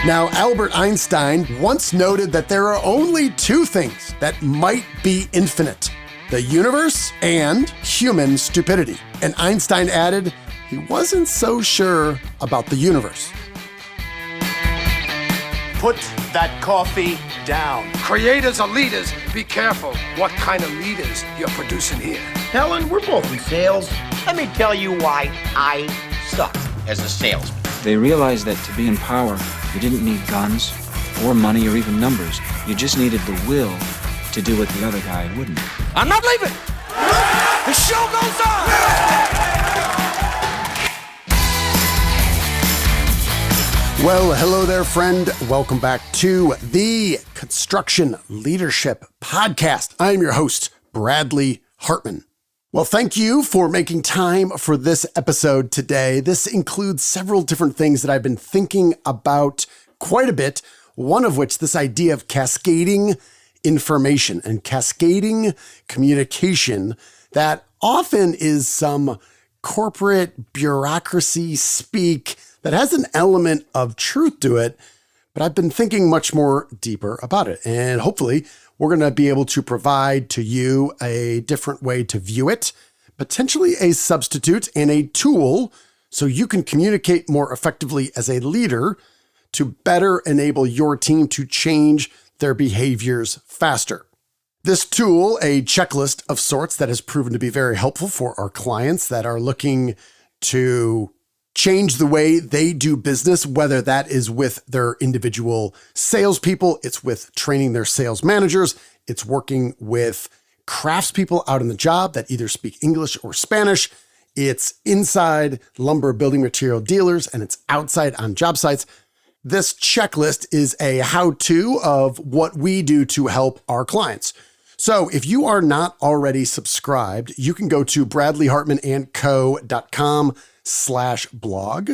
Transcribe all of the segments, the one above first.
Now, Albert Einstein once noted that there are only two things that might be infinite: the universe and human stupidity. And Einstein added he wasn't so sure about the universe. Put that coffee down. Creators are leaders. Be careful what kind of leaders you're producing here. Helen, we're both in sales. Let me tell you why I suck as a salesman. They realized that to be in power, you didn't need guns or money or even numbers. You just needed the will to do what the other guy wouldn't. I'm not leaving. The show goes on. Well, hello there, friend. Welcome back to the Construction Leadership Podcast. I'm your host, Bradley Hartman. Well, thank you for making time for this episode today. This includes several different things that I've been thinking about quite a bit, one of which this idea of cascading information and cascading communication that often is some corporate bureaucracy speak that has an element of truth to it, but I've been thinking much more deeper about it. And hopefully we're going to be able to provide to you a different way to view it, potentially a substitute and a tool so you can communicate more effectively as a leader to better enable your team to change their behaviors faster. This tool, a checklist of sorts that has proven to be very helpful for our clients that are looking to change the way they do business, whether that is with their individual salespeople, it's with training their sales managers, it's working with craftspeople out in the job that either speak English or Spanish, it's inside lumber building material dealers, and it's outside on job sites. This checklist is a how-to of what we do to help our clients. So if you are not already subscribed, you can go to bradleyhartmanandco.com/blog,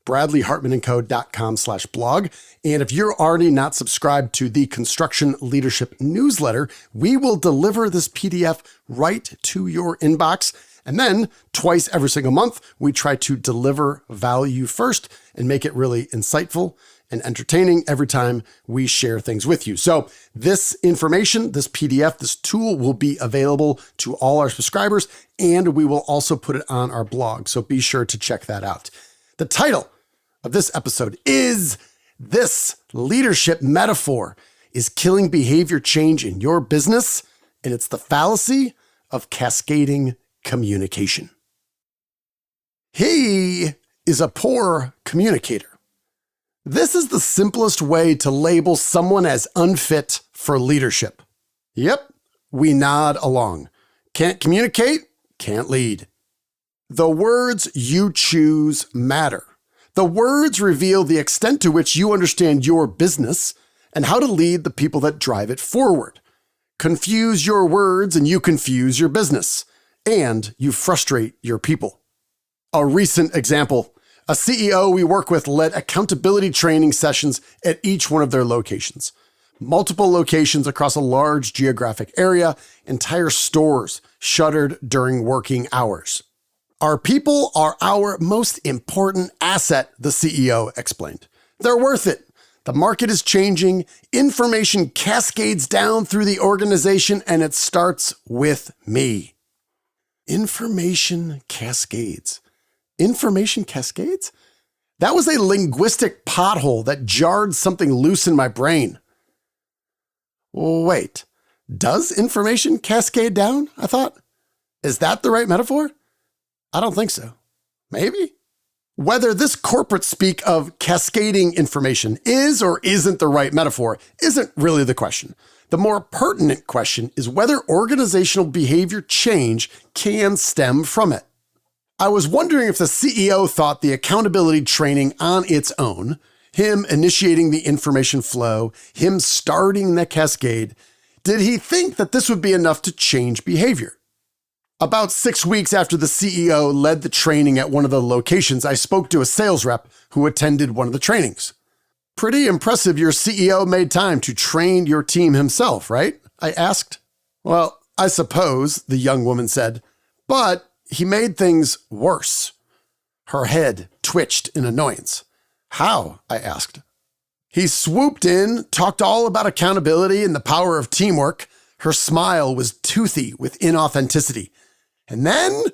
bradleyhartmanandco.com/blog. And if you're already not subscribed to the Construction Leadership newsletter, we will deliver this PDF right to your inbox. And then twice every single month, we try to deliver value first and make it really insightful and entertaining every time we share things with you. So this information, this PDF, this tool will be available to all our subscribers, and we will also put it on our blog. So be sure to check that out. The title of this episode is "This Leadership Metaphor is Killing Behavior Change in Your Business, and it's the Fallacy of Cascading Communication." He is a poor communicator. This is the simplest way to label someone as unfit for leadership. Yep, we nod along. Can't communicate, can't lead. The words you choose matter. The words reveal the extent to which you understand your business and how to lead the people that drive it forward. Confuse your words and you confuse your business, and you frustrate your people. A recent example: a CEO we work with led accountability training sessions at each one of their locations. Multiple locations across a large geographic area, entire stores shuttered during working hours. Our people are our most important asset, the CEO explained. They're worth it. The market is changing. Information cascades down through the organization, and it starts with me. Information cascades. Information cascades? That was a linguistic pothole that jarred something loose in my brain. Wait, does information cascade down? I thought. Is that the right metaphor? I don't think so. Maybe? Whether this corporate speak of cascading information is or isn't the right metaphor isn't really the question. The more pertinent question is whether organizational behavior change can stem from it. I was wondering if the CEO thought the accountability training on its own, him initiating the information flow, him starting the cascade, did he think that this would be enough to change behavior? About 6 weeks after the CEO led the training at one of the locations, I spoke to a sales rep who attended one of the trainings. Pretty impressive your CEO made time to train your team himself, right? I asked. Well, I suppose, the young woman said, but he made things worse. Her head twitched in annoyance. How? I asked. He swooped in, talked all about accountability and the power of teamwork. Her smile was toothy with inauthenticity. And then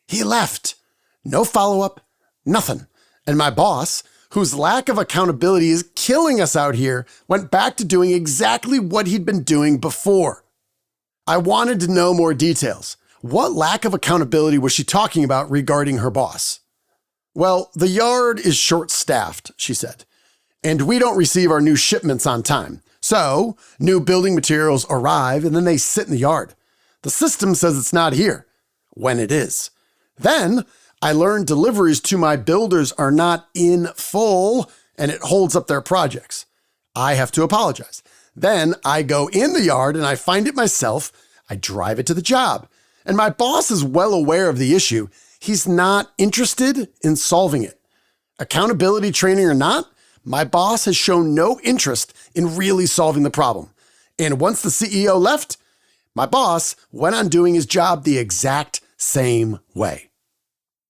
he left. No follow-up, nothing. And my boss, whose lack of accountability is killing us out here, went back to doing exactly what he'd been doing before. I wanted to know more details. What lack of accountability was she talking about regarding her boss? Well, the yard is short-staffed, she said, and we don't receive our new shipments on time. So, new building materials arrive and then they sit in the yard. The system says it's not here, when it is. Then, I learned deliveries to my builders are not in full, and it holds up their projects. I have to apologize. Then I go in the yard and I find it myself. I drive it to the job. And my boss is well aware of the issue. He's not interested in solving it. Accountability training or not, my boss has shown no interest in really solving the problem. And once the CEO left, my boss went on doing his job the exact same way.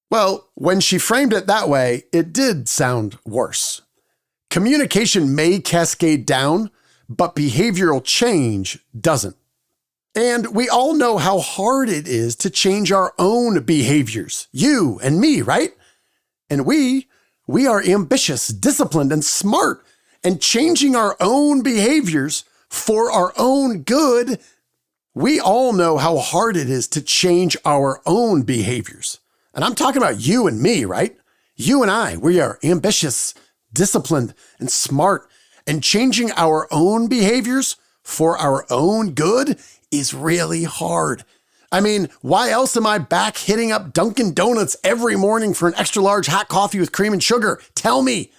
Well, when she framed it that way, it did sound worse. Communication may cascade down, but behavioral change doesn't. And we all know how hard it is to change our own behaviors. You and me, right? And we are ambitious, disciplined, and smart. And changing our own behaviors for our own good, we all know how hard it is to change our own behaviors. And I'm talking about you and me, right? You and I, we are ambitious, disciplined, and smart. And changing our own behaviors for our own good is really hard. I mean, why else am I back hitting up Dunkin' Donuts every morning for an extra large hot coffee with cream and sugar? Tell me.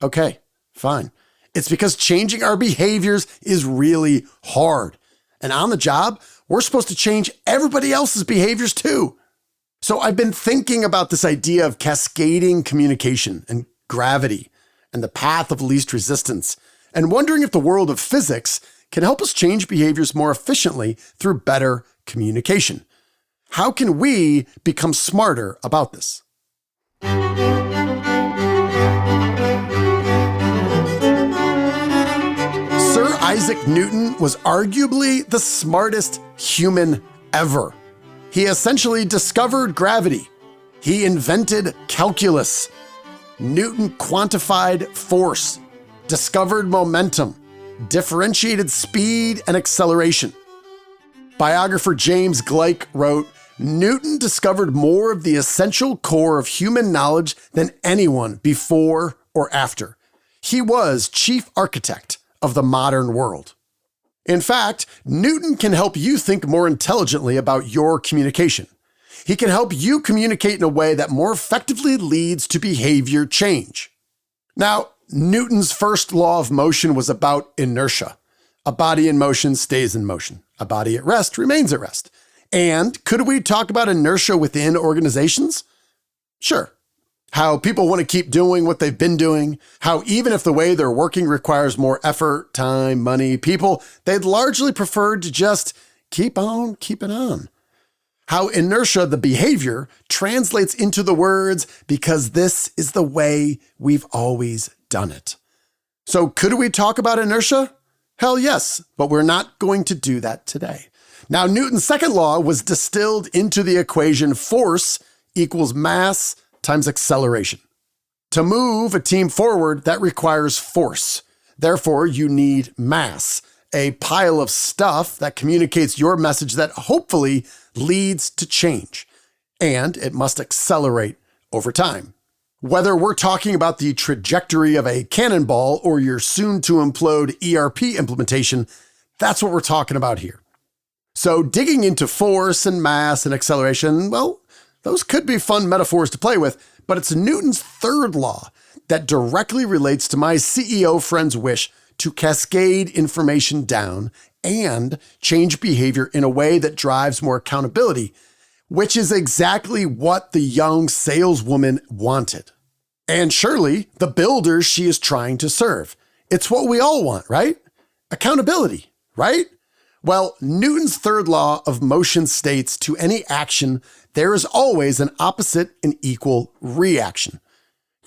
Okay, fine. It's because changing our behaviors is really hard. And on the job, we're supposed to change everybody else's behaviors too. So I've been thinking about this idea of cascading communication and gravity and the path of least resistance, and wondering if the world of physics can help us change behaviors more efficiently through better communication. How can we become smarter about this? Sir Isaac Newton was arguably the smartest human ever. He essentially discovered gravity. He invented calculus. Newton quantified force, discovered momentum, differentiated speed and acceleration. Biographer James Gleick wrote, Newton discovered more of the essential core of human knowledge than anyone before or after. He was chief architect of the modern world. In fact, Newton can help you think more intelligently about your communication. He can help you communicate in a way that more effectively leads to behavior change. Now, Newton's first law of motion was about inertia. A body in motion stays in motion. A body at rest remains at rest. And could we talk about inertia within organizations? Sure. How people want to keep doing what they've been doing. How even if the way they're working requires more effort, time, money, people, they'd largely prefer to just keep on keeping on. How inertia, the behavior, translates into the words, because this is the way we've always done it. So could we talk about inertia? Hell yes, but we're not going to do that today. Now, Newton's second law was distilled into the equation force equals mass times acceleration. To move a team forward, that requires force. Therefore, you need mass, a pile of stuff that communicates your message that hopefully leads to change. And it must accelerate over time. Whether we're talking about the trajectory of a cannonball or your soon-to-implode ERP implementation, that's what we're talking about here. So digging into force and mass and acceleration, well, those could be fun metaphors to play with, but it's Newton's third law that directly relates to my CEO friend's wish to cascade information down and change behavior in a way that drives more accountability, which is exactly what the young saleswoman wanted. And surely the builders she is trying to serve. It's what we all want, right? Accountability, right? Well, Newton's third law of motion states to any action, there is always an opposite and equal reaction.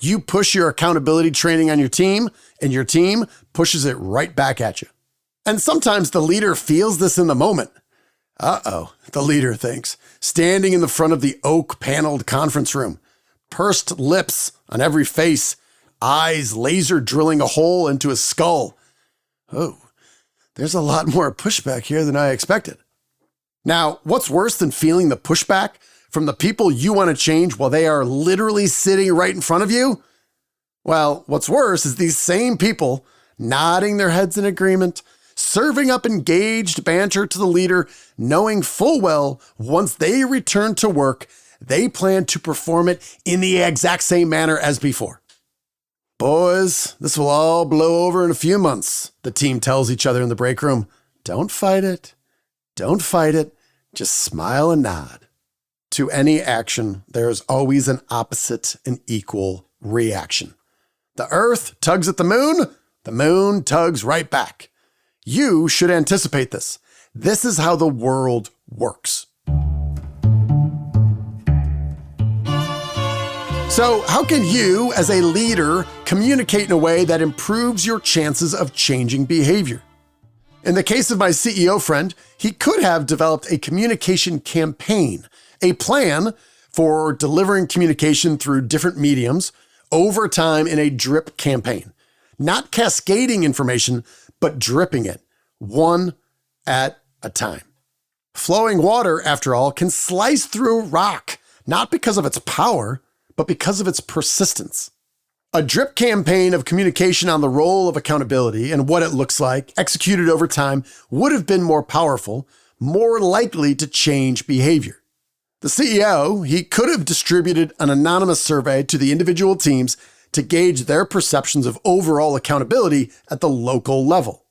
You push your accountability training on your team, and your team pushes it right back at you. And sometimes the leader feels this in the moment. Uh-oh, the leader thinks, standing in the front of the oak-paneled conference room, pursed lips on every face, eyes laser drilling a hole into his skull. Oh, there's a lot more pushback here than I expected. Now, what's worse than feeling the pushback from the people you want to change while they are literally sitting right in front of you? Well, what's worse is these same people nodding their heads in agreement, serving up engaged banter to the leader, knowing full well once they return to work, they plan to perform it in the exact same manner as before. Boys, this will all blow over in a few months, the team tells each other in the break room. Don't fight it. Don't fight it. Just smile and nod. To any action, there is always an opposite and equal reaction. The Earth tugs at the moon tugs right back. You should anticipate this. This is how the world works. So, how can you, as a leader, communicate in a way that improves your chances of changing behavior? In the case of my CEO friend, he could have developed a communication campaign, a plan for delivering communication through different mediums over time in a drip campaign. Not cascading information, but dripping it, one at a time. Flowing water, after all, can slice through rock, not because of its power, but because of its persistence. A drip campaign of communication on the role of accountability and what it looks like, executed over time, would have been more powerful, more likely to change behavior. The CEO, he could have distributed an anonymous survey to the individual teams to gauge their perceptions of overall accountability at the local level.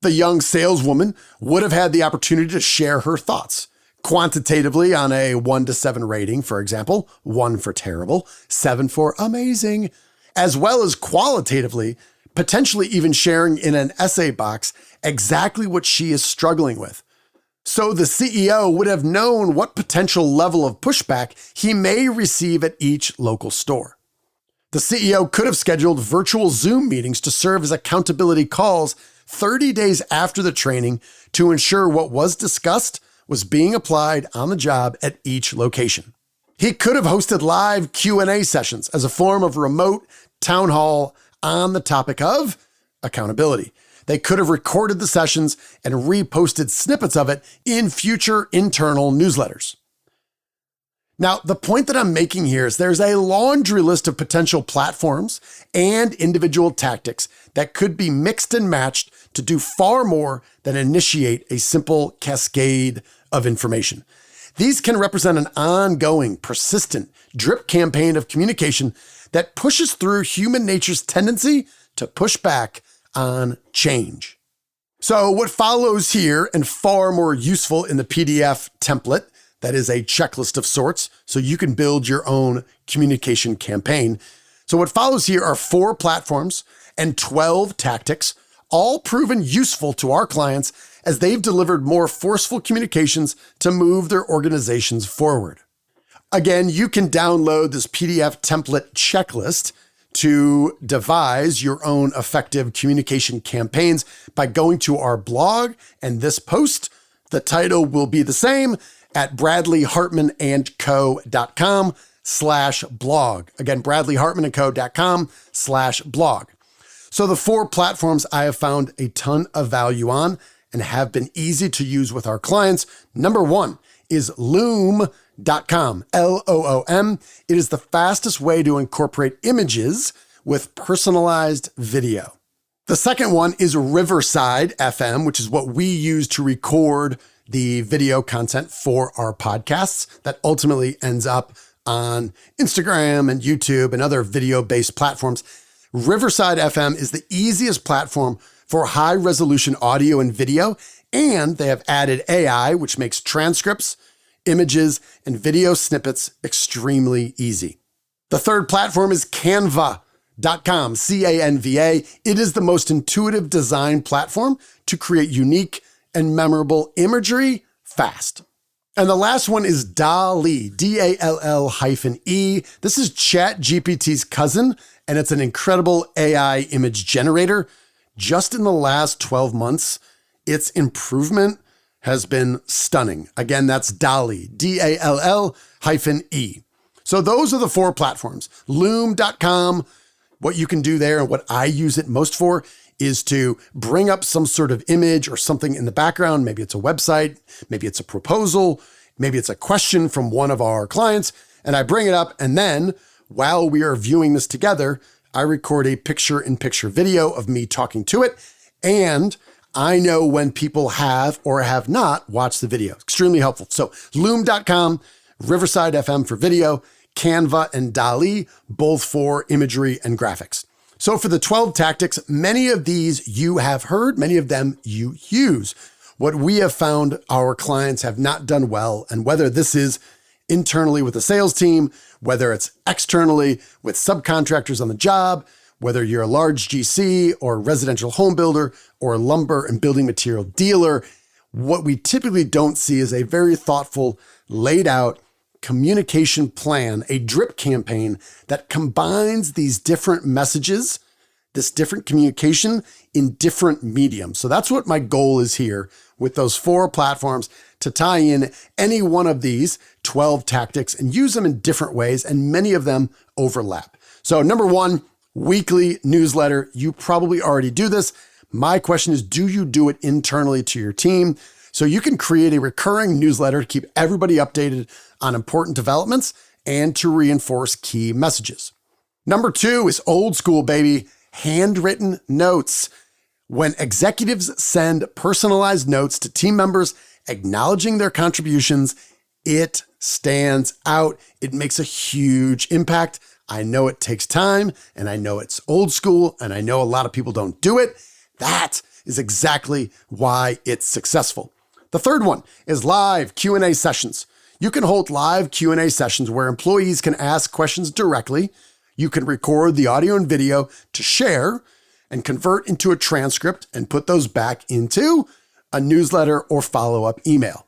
The young saleswoman would have had the opportunity to share her thoughts. Quantitatively on a 1 to 7 rating, for example, 1 for terrible, 7 for amazing, as well as qualitatively, potentially even sharing in an essay box exactly what she is struggling with. So the CEO would have known what potential level of pushback he may receive at each local store. The CEO could have scheduled virtual Zoom meetings to serve as accountability calls 30 days after the training to ensure what was discussed was being applied on the job at each location. He could have hosted live Q&A sessions as a form of remote town hall on the topic of accountability. They could have recorded the sessions and reposted snippets of it in future internal newsletters. Now, the point that I'm making here is there's a laundry list of potential platforms and individual tactics that could be mixed and matched to do far more than initiate a simple cascade of information. These can represent an ongoing, persistent drip campaign of communication that pushes through human nature's tendency to push back on change. So what follows here, and far more useful in the PDF template, that is a checklist of sorts, so you can build your own communication campaign. So what follows here are 4 platforms and 12 tactics, all proven useful to our clients as they've delivered more forceful communications to move their organizations forward. Again, you can download this PDF template checklist to devise your own effective communication campaigns by going to our blog and this post. The title will be the same at bradleyhartmanandco.com/blog. Again, bradleyhartmanandco.com/blog. So the 4 platforms I have found a ton of value on and have been easy to use with our clients. Number 1 is Loom.com, Loom. It is the fastest way to incorporate images with personalized video. The second one is Riverside FM, which is what we use to record the video content for our podcasts that ultimately ends up on Instagram and YouTube and other video-based platforms. Riverside FM is the easiest platform for high-resolution audio and video, and they have added AI, which makes transcripts, images, and video snippets extremely easy. The third platform is Canva.com, C-A-N-V-A. It is the most intuitive design platform to create unique and memorable imagery fast. And the last one is DALL-E, D-A-L-L-E. This is ChatGPT's cousin, and it's an incredible AI image generator. Just in the last 12 months, its improvement has been stunning. Again, that's DALL-E, D-A-L-L-E. So those are the 4 platforms. Loom.com, what you can do there and what I use it most for is to bring up some sort of image or something in the background. Maybe it's a website, maybe it's a proposal, maybe it's a question from one of our clients, and I bring it up, and then while we are viewing this together, I record a picture-in-picture video of me talking to it, and I know when people have or have not watched the video. Extremely helpful. So Loom.com, Riverside FM for video, Canva and DALL-E, both for imagery and graphics. So for the 12 tactics, many of these you have heard, many of them you use. What we have found our clients have not done well, and whether this is internally with the sales team, whether it's externally with subcontractors on the job, whether you're a large GC or residential home builder or a lumber and building material dealer, what we typically don't see is a very thoughtful, laid out communication plan, a drip campaign that combines these different messages, this different communication in different mediums. So that's what my goal is here with those 4 platforms, to tie in any one of these 12 tactics and use them in different ways, and many of them overlap. So number 1, weekly newsletter. You probably already do this. My question is, do you do it internally to your team? So you can create a recurring newsletter to keep everybody updated on important developments and to reinforce key messages. Number 2 is old school, baby, handwritten notes. When executives send personalized notes to team members acknowledging their contributions, it stands out. It makes a huge impact. I know it takes time, and I know it's old school, and I know a lot of people don't do it. That is exactly why it's successful. The third one is live Q&A sessions. You can hold live Q&A sessions where employees can ask questions directly. You can record the audio and video to share and convert into a transcript and put those back into a newsletter or follow-up email.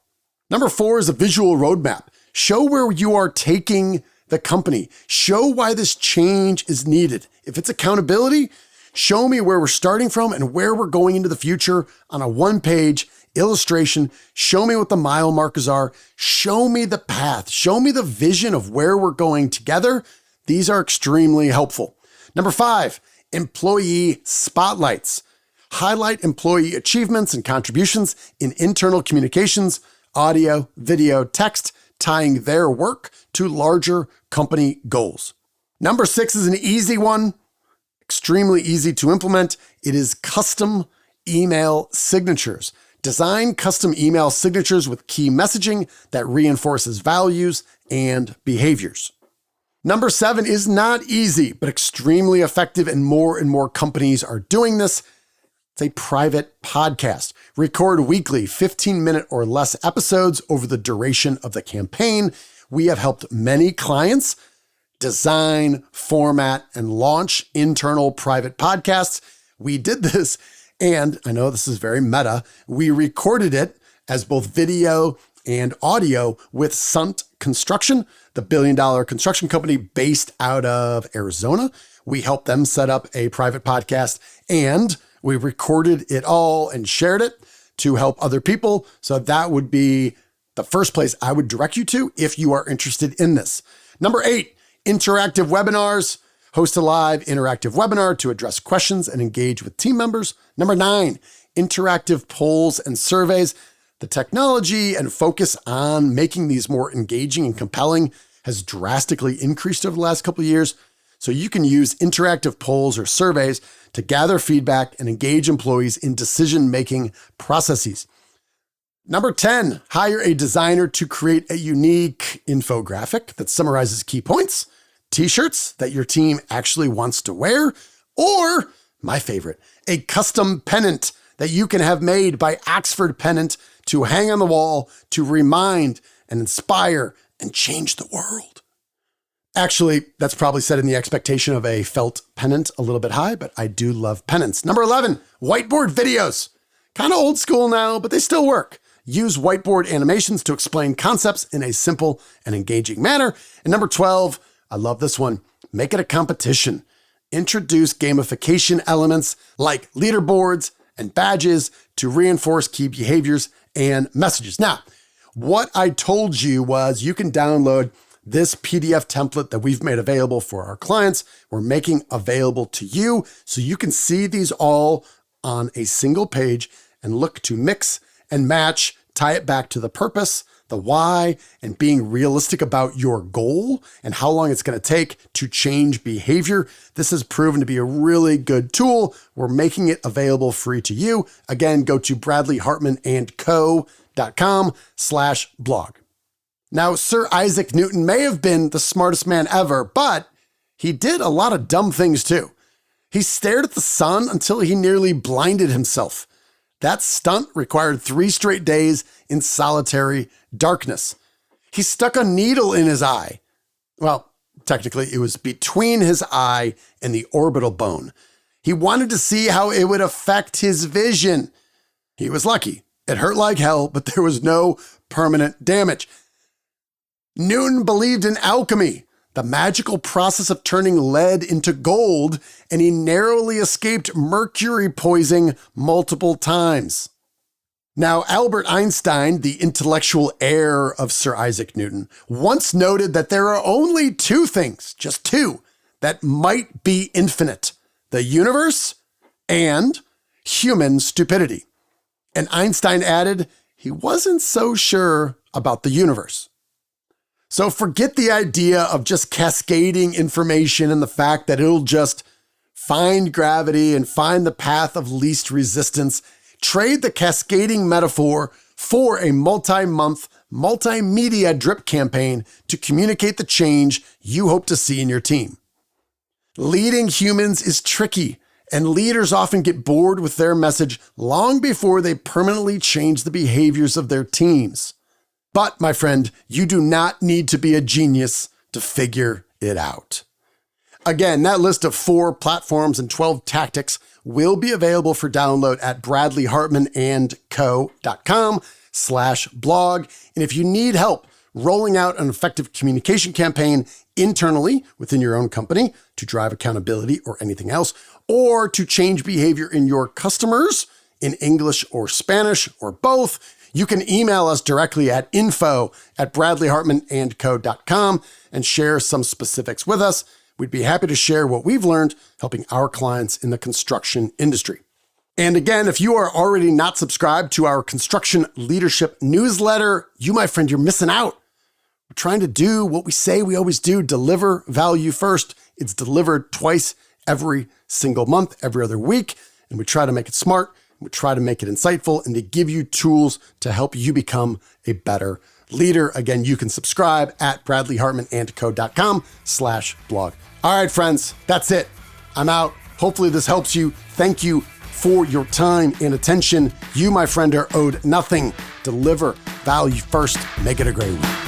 Number 4 is a visual roadmap. Show where you are taking the company. Show why this change is needed. If it's accountability, show me where we're starting from and where we're going into the future on a 1-page illustration. Show me what the mile markers are. Show me the path. Show me the vision of where we're going together. These are extremely helpful. Number 5, employee spotlights. Highlight employee achievements and contributions in internal communications, audio, video, text, tying their work to larger company goals. Number 6 is an easy one, extremely easy to implement. It is custom email signatures. Design custom email signatures with key messaging that reinforces values and behaviors. Number 7 is not easy, but extremely effective, and more companies are doing this. It's a private podcast. Record weekly 15-minute or less episodes over the duration of the campaign. We have helped many clients design, format, and launch internal private podcasts. We did this, and I know this is very meta, we recorded it as both video and audio with Sunt Construction, the billion-dollar construction company based out of Arizona. We helped them set up a private podcast, and we recorded it all and shared it to help other people. So that would be the first place I would direct you to if you are interested in this. Number 8, interactive webinars. Host a live interactive webinar to address questions and engage with team members. Number 9, interactive polls and surveys. The technology and focus on making these more engaging and compelling has drastically increased over the last couple of years. So you can use interactive polls or surveys to gather feedback and engage employees in decision-making processes. Number 10, hire a designer to create a unique infographic that summarizes key points, t-shirts that your team actually wants to wear, or, my favorite, a custom pennant that you can have made by Oxford Pennant to hang on the wall to remind and inspire and change the world. Actually, that's probably set in the expectation of a felt pennant a little bit high, but I do love pennants. Number 11, whiteboard videos. Kind of old school now, but they still work. use whiteboard animations to explain concepts in a simple and engaging manner. And number 12, I love this one, make it a competition. Introduce gamification elements like leaderboards and badges to reinforce key behaviors and messages. Now, what I told you was you can download this PDF template that we've made available for our clients. We're making available to you so you can see these all on a single page and look to mix and match, tie it back to the purpose, the why, and being realistic about your goal and how long it's going to take to change behavior. This has proven to be a really good tool. We're making it available free to you. Again, go to bradleyhartmanandco.com/blog. Now, Sir Isaac Newton may have been the smartest man ever, but he did a lot of dumb things too. He stared at the sun until he nearly blinded himself. That stunt required 3 straight days in solitary darkness. He stuck a needle in his eye. Well, technically, it was between his eye and the orbital bone. He wanted to see how it would affect his vision. He was lucky. It hurt like hell, but there was no permanent damage. Newton believed in alchemy, the magical process of turning lead into gold, and he narrowly escaped mercury poisoning multiple times. Now, Albert Einstein, the intellectual heir of Sir Isaac Newton, once noted that there are only 2 things, just 2, that might be infinite: the universe and human stupidity. And Einstein added he wasn't so sure about the universe. So forget the idea of just cascading information and the fact that it'll just find gravity and find the path of least resistance. Trade the cascading metaphor for a multi-month, multimedia drip campaign to communicate the change you hope to see in your team. Leading humans is tricky, and leaders often get bored with their message long before they permanently change the behaviors of their teams. But, my friend, you do not need to be a genius to figure it out. Again, that list of 4 platforms and 12 tactics will be available for download at bradleyhartmanandco.com/blog. And if you need help rolling out an effective communication campaign internally within your own company to drive accountability or anything else, or to change behavior in your customers in English or Spanish or both, you can email us directly at info@bradleyhartmanandco.com and share some specifics with us. We'd be happy to share what we've learned helping our clients in the construction industry. And again, if you are already not subscribed to our construction leadership newsletter, you, my friend, you're missing out. We're trying to do what we say we always do, deliver value first. It's delivered twice every single month, every other week. And we try to make it smart. We try to make it insightful and to give you tools to help you become a better leader. Again, you can subscribe at bradleyhartmanandco.com/blog. All right, friends, that's it. I'm out. Hopefully this helps you. Thank you for your time and attention. You, my friend, are owed nothing. Deliver value first. Make it a great week.